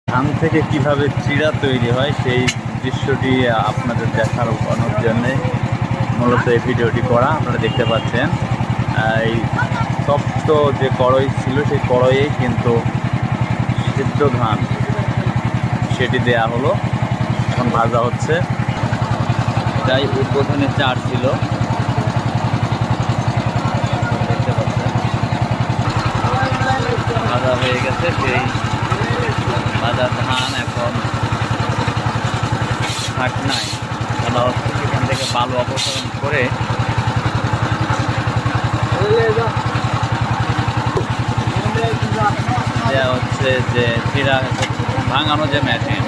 ধান থেকে কিভাবে চিড়া তৈরি হয় সেই দৃশ্যটি আপনাদের দেখানোর জন্যে মূলত এই ভিডিওটি করা। আপনারা দেখতে পাচ্ছেন এই তপ্ত যে কড়াই ছিল সেই কড়াইয়েই কিন্তু সিদ্ধ ধান সেটি দেয়া হলো, এখন ভাজা হচ্ছে। এটাই উদ্বোধনী চার ছিল, দেখতে পাচ্ছেন ভাজা হয়ে গেছে। সেই ভাজা ধান এখন নাই বলা হচ্ছে, সেখান থেকে বালু অপসারণ করে দেওয়া হচ্ছে যে চিড়া ভাঙানো যে মেশিন,